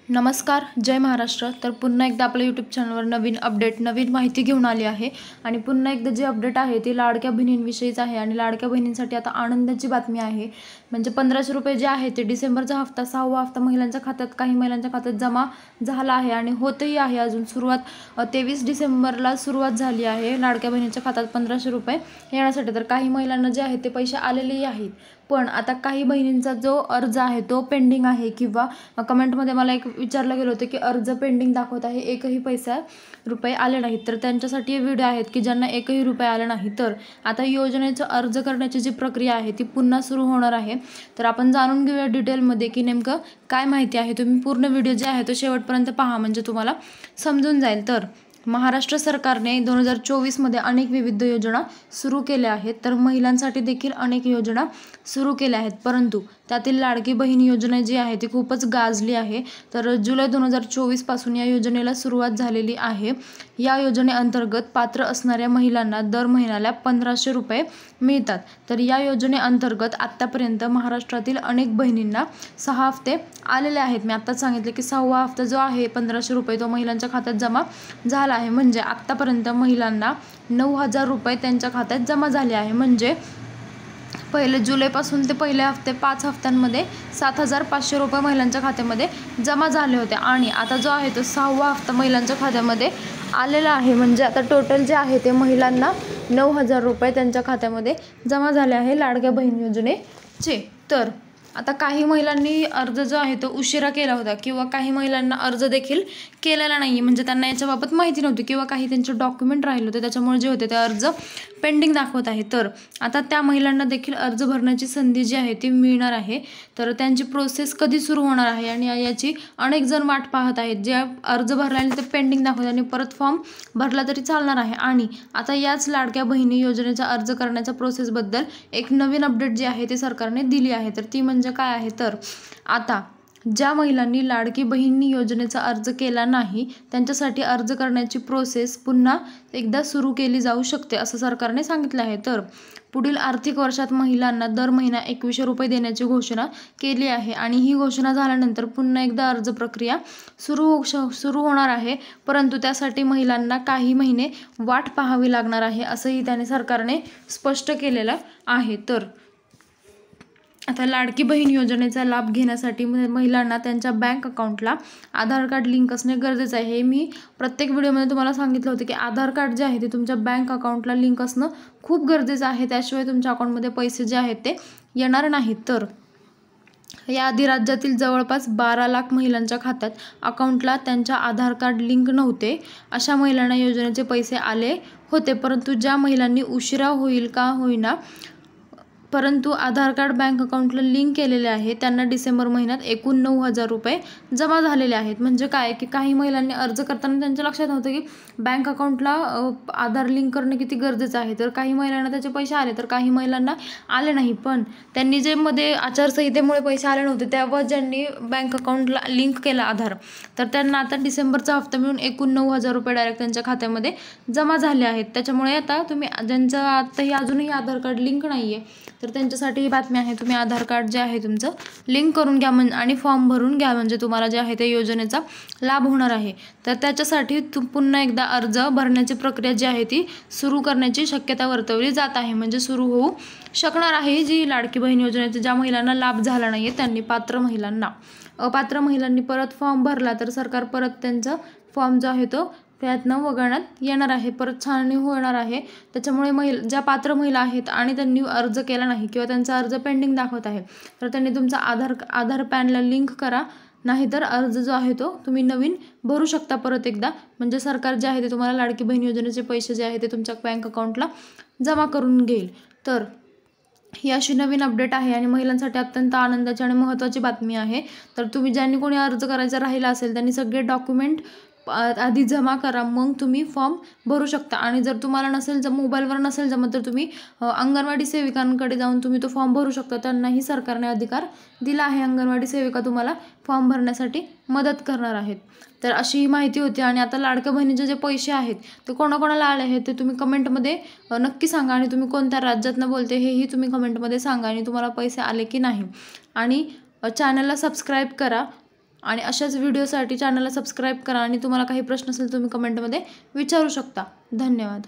नमस्कार, जय महाराष्ट्र। तर पुन्हा एकदा आपल्या यूट्यूब चॅनलवर नवीन अपडेट, नवीन माहिती घेऊन आली आहे आणि पुन्हा एकदा जे अपडेट आहे ते लाडक्या बहिणींविषयीच आहे आणि लाडक्या बहिणींसाठी आता आनंदाची बातमी आहे। म्हणजे 1500 रुपये जे आहे ते डिसेंबरचा हप्ता 6वा हप्ता महिलांच्या खात्यात, काही महिलांच्या खात्यात जमा झाला आहे आणि होतही आहे। अजून सुरुवात 23 डिसेंबरला सुरुवात झाली आहे लाडक्या बहिणीच्या खात्यात 1500 रुपये येण्यासाठी। तर काही महिलांना जे आहे ते पैसे आलेलेही आहेत, पण आता काही बहिणींचा जो अर्ज आहे तो पेंडिंग आहे किंवा कमेंटमध्ये मला एक विचारलं गेलं होतं की अर्ज पेंडिंग दाखवत आहे, एकही रुपये आले नाहीत। तर त्यांच्यासाठी व्हिडिओ आहेत की ज्यांना एकही रुपये आले नाही। तर आता योजनेचा अर्ज करण्याची जी प्रक्रिया आहे ती पुन्हा सुरू होणार आहे। तर आपण जाणून घेऊया डिटेलमध्ये की नेमकं काय माहिती आहे। तुम्ही पूर्ण व्हिडिओ जे आहे तो शेवटपर्यंत पहा, म्हणजे तुम्हाला समजून जाईल। तर महाराष्ट्र सरकारने 2024 मध्ये अनेक विविध योजना सुरू केल्या आहेत। तर महिलांसाठी देखील अनेक योजना सुरू केल्या आहेत, परंतु त्यातील लाडकी बहीण योजना जी आहे ती खूपच गाजली आहे। तर जुलै 2024 पासून या योजनेला सुरुवात झालेली आहे। या योजनेअंतर्गत पात्र असणाऱ्या महिलांना दर महिन्याला 1500 रुपये मिळतात। तर या योजनेअंतर्गत आतापर्यंत महाराष्ट्रातील अनेक बहिणींना 6 हप्ते आलेले आहेत। मी आत्ताच सांगितले की 6वा हप्ता जो आहे 1500 रुपये तो महिलांच्या खात्यात जमा झाला आहे। म्हणजे आतापर्यंत महिलांना 9000 रुपये त्यांच्या खात्यात जमा झाले आहे। म्हणजे पहिले जुलैपासून ते पहिले हप्ते 5 हप्त्यांमध्ये 7500 रुपये महिलांच्या खात्यामध्ये जमा झाले होते आणि आता जो आहे तो 6वा हप्ता महिलांच्या खात्यामध्ये आलेला आहे। म्हणजे आता टोटल जे आहे ते महिलांना 9000 रुपये त्यांच्या खात्यामध्ये जमा झाले आहे लाडक्या बहीण योजनेचे। तर आता काही महिलांनी अर्ज जो आहे तो उशिरा केला होता किंवा काही महिलांना अर्ज देखील केलेला नाही, म्हणजे त्यांना याच्याबाबत माहिती नव्हती किंवा काही त्यांचे डॉक्युमेंट राहिले होते, त्याच्यामुळे जे होते ते अर्ज पेंडिंग दाखवत आहे। तर आता त्या महिलांना देखील अर्ज भरण्याची संधी जी आहे ती मिळणार आहे। तर त्यांची प्रोसेस कधी सुरू होणार आहे आणि याची अनेक जण वाट पाहत आहेत। जे अर्ज भरल्याने ते पेंडिंग दाखवत आणि परत फॉर्म भरला तरी चालणार आहे। आणि आता याच लाडक्या बहिणी योजनेचा अर्ज करण्याच्या प्रोसेसबद्दल एक नवीन अपडेट जी आहे ती सरकारने दिली आहे। तर ती म्हणजे काय आहे, तर आता ज्या महिलांनी लाडकी बहीण योजनेचा अर्ज केला नाही त्यांच्यासाठी अर्ज करण्याची प्रोसेस पुन्हा एकदा सुरू केली जाऊ शकते, असं सरकारने सांगितलं आहे। तर पुढील आर्थिक वर्षात महिलांना दर महिना 2100 रुपये देण्याची घोषणा केली आहे आणि ही घोषणा झाल्यानंतर पुन्हा एकदा अर्ज प्रक्रिया सुरू होणार आहे, परंतु त्यासाठी महिलांना काही महिने वाट पाहावी लागणार आहे, असंही त्याने सरकारने स्पष्ट केलेलं आहे। तर आता लाडकी बहीण योजनेचा लाभ घेण्यासाठी महिलांना त्यांच्या बँक अकाउंटला आधार कार्ड लिंक असणे गरजेचं आहे। हे मी प्रत्येक व्हिडिओमध्ये तुम्हाला सांगितलं होतं की आधार कार्ड जे आहे ते तुमच्या बँक अकाउंटला लिंक असणं खूप गरजेचं आहे, त्याशिवाय तुमच्या अकाउंटमध्ये पैसे जे आहेत ते येणार नाहीत। तर याआधी राज्यातील जवळपास 12 लाख महिलांच्या खात्यात अकाउंटला त्यांच्या आधार कार्ड लिंक नव्हते, अशा महिलांना योजनेचे पैसे आले होते। परंतु ज्या महिलांनी उशिरा होईल का होईना परंतु आधार कार्ड बँक अकाउंटला लिंक केलेले आहे त्यांना डिसेंबर महिन्यात एकूण 9000 रुपये जमा झालेले आहेत। म्हणजे काय की काही महिलांनी अर्ज करताना त्यांच्या लक्षात नव्हतं की बँक अकाउंटला आधार लिंक करणे किती गरजेचं आहे। तर काही महिलांना त्याचे पैसे आले तर काही महिलांना आले नाही, पण त्यांनी जे मध्ये आचारसंहितेमुळे पैसे आले नव्हते तेव्हा ज्यांनी बँक अकाउंटला लिंक केला आधार, तर त्यांना आता डिसेंबरचा हप्ता मिळून एकूण 9000 रुपये डायरेक्ट त्यांच्या खात्यामध्ये जमा झाले आहेत। त्याच्यामुळे आता तुम्ही ज्यांचं आताही अजूनही आधार कार्ड लिंक नाही आहे तर त्यांच्यासाठी ही बातमी आहे, तुम्ही आधार कार्ड जे आहे तुमचं लिंक करून घ्या आणि फॉर्म भरून घ्या, म्हणजे तुम्हाला जे आहे ते योजनेचा लाभ होणार आहे। तर त्याच्यासाठी पुन्हा एकदा अर्ज भरण्याची प्रक्रिया जी आहे ती सुरू करण्याची शक्यता वर्तवली जात आहे, म्हणजे सुरू होऊ शकणार आहे। जी लाडकी बहीण योजनेचा ज्या महिलांना लाभ झाला नाही त्यांनी पात्र महिलांना, अपात्र महिलांनी परत फॉर्म भरला तर सरकार परत त्यांचा फॉर्म जो आहे तो त्यातनं वगळण्यात येणार आहे, परत छाननी होणार आहे। त्याच्यामुळे ज्या पात्र महिला आहेत आणि त्यांनी अर्ज केला नाही किंवा त्यांचा अर्ज पेंडिंग दाखवत आहे तर त्यांनी तुमचा आधार पॅनला लिंक करा, नाहीतर अर्ज जो आहे तो तुम्ही नवीन भरू शकता परत एकदा, म्हणजे सरकार जे आहे ते तुम्हाला लाडकी बहीण योजनेचे पैसे जे आहे ते तुमच्या बँक अकाउंटला जमा करून घेईल। तर ही अशी नवीन अपडेट आहे आणि महिलांसाठी अत्यंत आनंदाची आणि महत्त्वाची बातमी आहे। तर तुम्ही ज्यांनी कोणी अर्ज करायचा राहिला असेल त्यांनी सगळे डॉक्युमेंट आधी जमा करा, मग तुम्ही फॉर्म भरू शकता। आणि जर तुम्हाला मोबाईलवर नसेल जमत तर तुम्ही अंगणवाडी सेविकांकडे जाऊन तुम्ही तो फॉर्म भरू शकता, त्यांनाही सरकारने अधिकार दिला आहे। अंगणवाडी सेविका तुम्हाला फॉर्म भरण्यासाठी मदत करणार आहेत। तर अशी ही माहिती होती आणि आता लाडक्या बहिणीचे जे पैसे आहेत ते कोणाकोणाला आले आहेत ते तुम्ही कमेंटमध्ये नक्की सांगा आणि तुम्ही कोणत्या राज्यातनं बोलते हेही तुम्ही कमेंटमध्ये सांगा आणि तुम्हाला पैसे आले की नाही। आणि चॅनलला सबस्क्राईब करा आणि अशाच व्हिडिओसाठी चॅनलला सबस्क्राईब करा आणि तुम्हाला काही प्रश्न असेल तुम्ही कमेंटमध्ये विचारू शकता. धन्यवाद.